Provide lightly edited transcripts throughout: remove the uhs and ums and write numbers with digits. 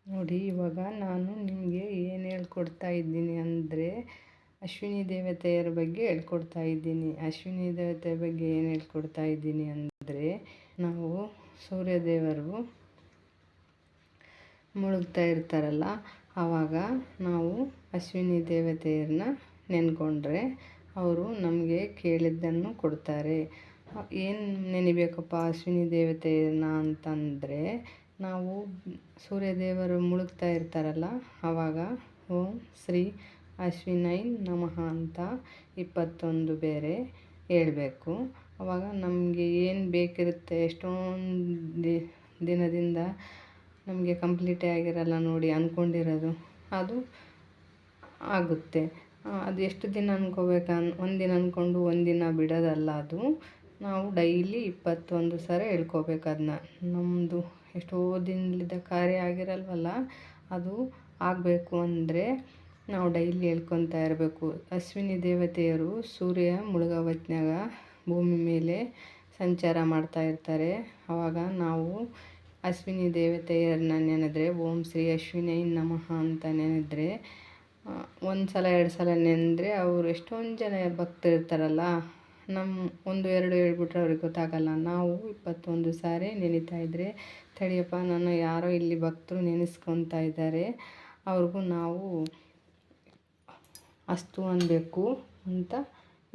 ನೋಡಿ, ಇವಾಗ ನಾನು ನಿಮಗೆ ಏನು ಹೇಳ್ಕೊಡ್ತಾ ಇದ್ದೀನಿ ಅಂದರೆ ಅಶ್ವಿನಿ ದೇವತೆಯರ ಬಗ್ಗೆ ಹೇಳ್ಕೊಡ್ತಾ ಇದ್ದೀನಿ. ಅಶ್ವಿನಿ ದೇವತೆಯ ಬಗ್ಗೆ ಏನು ಹೇಳ್ಕೊಡ್ತಾ ಇದ್ದೀನಿ ಅಂದರೆ, ನಾವು ಸೂರ್ಯದೇವರು ಮುಳುಗ್ತಾ ಇರ್ತಾರಲ್ಲ, ಆವಾಗ ನಾವು ಅಶ್ವಿನಿ ದೇವತೆಯರನ್ನ ನೆನ್ಕೊಂಡ್ರೆ ಅವರು ನಮಗೆ ಕೇಳಿದ್ದನ್ನು ಕೊಡ್ತಾರೆ. ಏನು ನೆನಿಬೇಕಪ್ಪ ಅಶ್ವಿನಿ ದೇವತೆಯನ್ನ ಅಂತಂದರೆ, ನಾವು ಸೂರ್ಯದೇವರು ಮುಳುಗ್ತಾ ಇರ್ತಾರಲ್ಲ, ಆವಾಗ ಓಂ ಶ್ರೀ ಅಶ್ವಿನೈ ನಮಃ ಅಂತ 21 ಬೇರೆ ಹೇಳಬೇಕು. ಆವಾಗ ನಮಗೆ ಏನು ಬೇಕಿರುತ್ತೆ, ಎಷ್ಟೊಂದು ದಿನದಿಂದ ನಮಗೆ ಕಂಪ್ಲೀಟೇ ಆಗಿರಲ್ಲ ನೋಡಿ ಅಂದ್ಕೊಂಡಿರೋದು, ಅದು ಆಗುತ್ತೆ. ಅದು ಎಷ್ಟು ದಿನ ಒಂದಿನ ಅಂದ್ಕೊಂಡು ಒಂದಿನ ಬಿಡೋದಲ್ಲ, ಅದು ನಾವು ಡೈಲಿ 21 ಸರಿ ಹೇಳ್ಕೊಬೇಕು. ಅದನ್ನ ನಮ್ಮದು ಎಷ್ಟೋ ದಿನದ ಕಾರ್ಯ ಆಗಿರಲ್ವಲ್ಲ, ಅದು ಆಗಬೇಕು ಅಂದರೆ ನಾವು ಡೈಲಿ ಹೇಳ್ಕೊತಾ ಇರಬೇಕು. ಅಶ್ವಿನಿ ದೇವತೆಯರು ಸೂರ್ಯ ಮುಳುಗೋ ಹೊತ್ನ್ಯಾಗ ಭೂಮಿ ಮೇಲೆ ಸಂಚಾರ ಮಾಡ್ತಾ ಇರ್ತಾರೆ. ಆವಾಗ ನಾವು ಅಶ್ವಿನಿ ದೇವತೆಯರನ್ನ ನೆನೆದ್ರೆ, ಓಂ ಶ್ರೀ ಅಶ್ವಿನೈ ನಮಃ ಅಂತ ನೆನೆದ್ರೆ, 1 ಸಲ 2 ಸಲ ನೆನೆದ್ರೆ ಅವರು ಎಷ್ಟೊಂದು ಜನ ಭಕ್ತರು ಇರ್ತಾರಲ್ಲ, ನಮ್ಮ 1 2 ಹೇಳ್ಬಿಟ್ರೆ ಅವ್ರಿಗೆ ಗೊತ್ತಾಗಲ್ಲ. ನಾವು 21 ಸಾರಿ ನೆನೀತಾ ಇದ್ದರೆ, ತಡಿಯಪ್ಪ ನನ್ನ ಯಾರೋ ಇಲ್ಲಿ ಭಕ್ತರು ನೆನೆಸ್ಕೊತಾ ಇದ್ದಾರೆ, ಅವ್ರಿಗೂ ನಾವು ಅಸ್ತು ಅನ್ನಬೇಕು ಅಂತ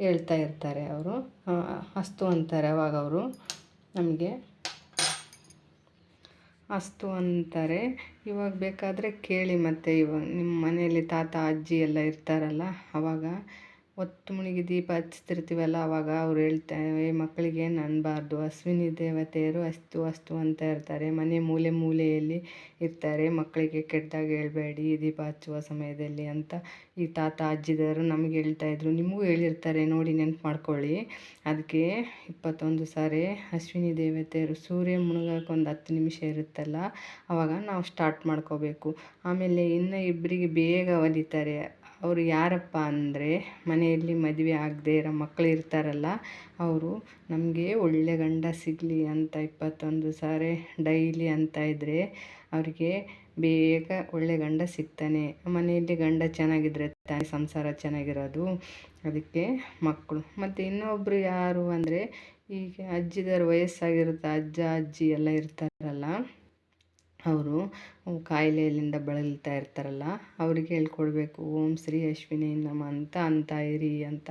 ಹೇಳ್ತಾ ಇರ್ತಾರೆ. ಅವರು ಅಸ್ತು ಅಂತಾರೆ. ಅವಾಗ ಅವರು ನಮಗೆ ಅಸ್ತು ಅಂತಾರೆ. ಇವಾಗ ಬೇಕಾದರೆ ಕೇಳಿ, ಮತ್ತು ಇವಾಗ ನಿಮ್ಮ ಮನೆಯಲ್ಲಿ ತಾತ ಅಜ್ಜಿ ಎಲ್ಲ ಇರ್ತಾರಲ್ಲ, ಆವಾಗ ಹೊತ್ತು ಮುಳುಗಿ ದೀಪ ಹಚ್ತಿರ್ತೀವಲ್ಲ, ಆವಾಗ ಅವ್ರು ಹೇಳ್ತಾರೆ ಮಕ್ಕಳಿಗೆ ಅನ್ನಬಾರ್ದು, ಅಶ್ವಿನಿ ದೇವತೆಯರು ಅಸ್ತು ಅಸ್ತು ಅಂತ ಇರ್ತಾರೆ, ಮನೆ ಮೂಲೆ ಮೂಲೆಯಲ್ಲಿ ಇರ್ತಾರೆ, ಮಕ್ಕಳಿಗೆ ಕೆಟ್ಟದಾಗ ಹೇಳ್ಬೇಡಿ ದೀಪ ಹಚ್ಚುವ ಸಮಯದಲ್ಲಿ ಅಂತ ಈ ತಾತ ಅಜ್ಜಿದವರು ನಮಗೆ ಹೇಳ್ತಾಯಿದ್ರು. ನಿಮಗೂ ಹೇಳಿರ್ತಾರೆ ನೋಡಿ, ನೆನ್ಪು ಮಾಡ್ಕೊಳ್ಳಿ. ಅದಕ್ಕೆ 21 ಸಾರಿ ಅಶ್ವಿನಿ ದೇವತೆಯರು ಸೂರ್ಯ ಮುಳುಗೋಕೆ ಒಂದು 10 ನಿಮಿಷ ಇರುತ್ತಲ್ಲ, ಆವಾಗ ನಾವು ಸ್ಟಾರ್ಟ್ ಮಾಡ್ಕೋಬೇಕು. ಆಮೇಲೆ ಇನ್ನು ಇಬ್ಬರಿಗೆ ಬೇಗ ಒಲಿತಾರೆ. ಅವರು ಯಾರಪ್ಪ ಅಂದರೆ, ಮನೆಯಲ್ಲಿ ಮದುವೆ ಆಗದೆ ಇರೋ ಮಕ್ಕಳು ಇರ್ತಾರಲ್ಲ, ಅವರು ನಮಗೆ ಒಳ್ಳೆ ಗಂಡ ಸಿಗಲಿ ಅಂತ 21 ಸಾರಿ ಡೈಲಿ ಅಂತ ಇದ್ದರೆ ಅವರಿಗೆ ಬೇಗ ಒಳ್ಳೆ ಗಂಡ ಸಿಗ್ತಾನೆ. ಮನೆಯಲ್ಲಿ ಗಂಡ ಚೆನ್ನಾಗಿದ್ರೆ ತಾನೇ ಸಂಸಾರ ಚೆನ್ನಾಗಿರೋದು. ಅದಕ್ಕೆ ಮಕ್ಕಳು. ಮತ್ತು ಇನ್ನೊಬ್ಬರು ಯಾರು ಅಂದರೆ, ಈಗ ಅಜ್ಜಿದರ ವಯಸ್ಸಾಗಿರುತ್ತೆ, ಅಜ್ಜ ಅಜ್ಜಿ ಎಲ್ಲ ಇರ್ತಾರಲ್ಲ, ಅವರು ಕಾಯಿಲೆಯಿಂದ ಬಳಲ್ತಾ ಇರ್ತಾರಲ್ಲ, ಅವರಿಗೆ ಹೇಳ್ಕೊಡ್ಬೇಕು ಓಂ ಶ್ರೀ ಅಶ್ವಿನಿ ನಮಃ ಅಂತ ಇರಿ ಅಂತ.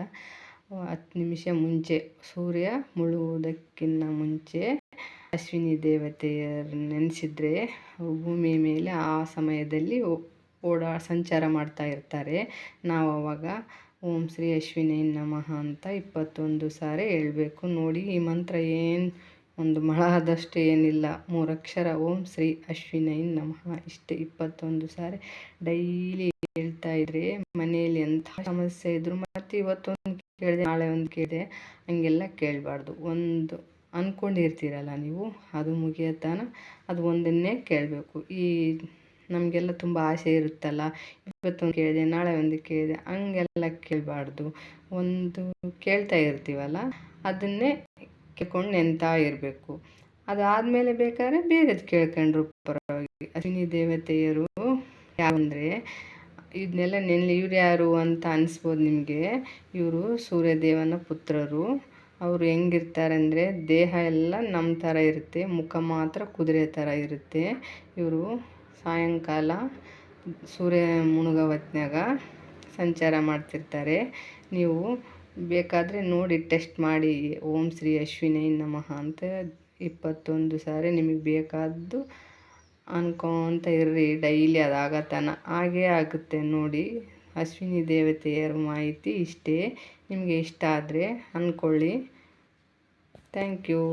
10 ನಿಮಿಷ ಮುಂಚೆ, ಸೂರ್ಯ ಮುಳುಗುವುದಕ್ಕಿಂತ ಮುಂಚೆ ಅಶ್ವಿನಿ ದೇವತೆಯರು ನೆನೆಸಿದ್ರೆ ಭೂಮಿ ಮೇಲೆ ಆ ಸಮಯದಲ್ಲಿ ಸಂಚಾರ ಮಾಡ್ತಾ ಇರ್ತಾರೆ. ನಾವು ಅವಾಗ ಓಂ ಶ್ರೀ ಅಶ್ವಿನಿ ನಮಃ ಅಂತ 21 ಸಾರಿ ಹೇಳಬೇಕು. ನೋಡಿ, ಈ ಮಂತ್ರ ಏನು ಒಂದು ಮೊಳ ಆದಷ್ಟು ಏನಿಲ್ಲ, 3 ಅಕ್ಷರ ಓಂ ಶ್ರೀ ಅಶ್ವಿನೈ ನಮಃ, ಇಷ್ಟೇ 21 ಸಾರಿ ಡೈಲಿ ಹೇಳ್ತಾ ಇದ್ರೆ ಮನೆಯಲ್ಲಿ ಎಂಥ ಸಮಸ್ಯೆ ಇದ್ರು, ಮತ್ತು ಇವತ್ತೊಂದು ಕೇಳಿದೆ ನಾಳೆ ಒಂದು ಕೇಳಿದೆ ಹಂಗೆಲ್ಲ ಕೇಳಬಾರ್ದು. ಒಂದು ಅಂದ್ಕೊಂಡಿರ್ತೀರಲ್ಲ ನೀವು, ಅದು ಮುಗಿಯೋತನ ಅದು ಒಂದನ್ನೇ ಕೇಳಬೇಕು. ಈ ನಮಗೆಲ್ಲ ತುಂಬ ಆಸೆ ಇರುತ್ತಲ್ಲ, ಇವತ್ತೊಂದು ಕೇಳಿದೆ ನಾಳೆ ಒಂದು ಕೇಳಿದೆ ಹಂಗೆಲ್ಲ ಕೇಳಬಾರ್ದು. ಒಂದು ಕೇಳ್ತಾ ಇರ್ತೀವಲ್ಲ, ಅದನ್ನೇ ಕೇಳ್ಕೊಂಡು ನೆನ್ತಾ ಇರಬೇಕು. ಅದಾದಮೇಲೆ ಬೇಕಾದ್ರೆ ಬೇರೆದು ಕೇಳ್ಕೊಂಡ್ರು ಪರವಾಗಿ. ಅಶ್ವಿನಿ ದೇವತೆಯರು ಯಾವಂದರೆ, ಇದನ್ನೆಲ್ಲ ಇವ್ರು ಯಾರು ಅಂತ ಅನಿಸ್ಬೋದು ನಿಮಗೆ. ಇವರು ಸೂರ್ಯದೇವನ ಪುತ್ರರು. ಅವರು ಹೆಂಗಿರ್ತಾರೆ ಅಂದರೆ, ದೇಹ ಎಲ್ಲ ನಮ್ಮ ಥರ ಇರುತ್ತೆ, ಮುಖ ಮಾತ್ರ ಕುದುರೆ ಥರ ಇರುತ್ತೆ. ಇವರು ಸಾಯಂಕಾಲ ಸೂರ್ಯ ಮುಳುಗೋ ಹೊತ್ನ್ಯಾಗ ಸಂಚಾರ ಮಾಡ್ತಿರ್ತಾರೆ. ನೀವು ಬೇಕಾದರೆ ನೋಡಿ ಟೆಸ್ಟ್ ಮಾಡಿ, ಓಂ ಶ್ರೀ ಅಶ್ವಿನೈ ನಮಃ ಅಂತ 21 ಸಾರಿ ನಿಮಗೆ ಬೇಕಾದ್ದು ಅನ್ಕೊತ ಇರ್ರಿ ಡೈಲಿ. ಅದಾಗತನ ಹಾಗೇ ಆಗುತ್ತೆ ನೋಡಿ. ಅಶ್ವಿನಿ ದೇವತೆಯರ ಮಾಹಿತಿ ಇಷ್ಟೇ. ನಿಮಗೆ ಇಷ್ಟ ಆದರೆ ಅಂದ್ಕೊಳ್ಳಿ. Thank you.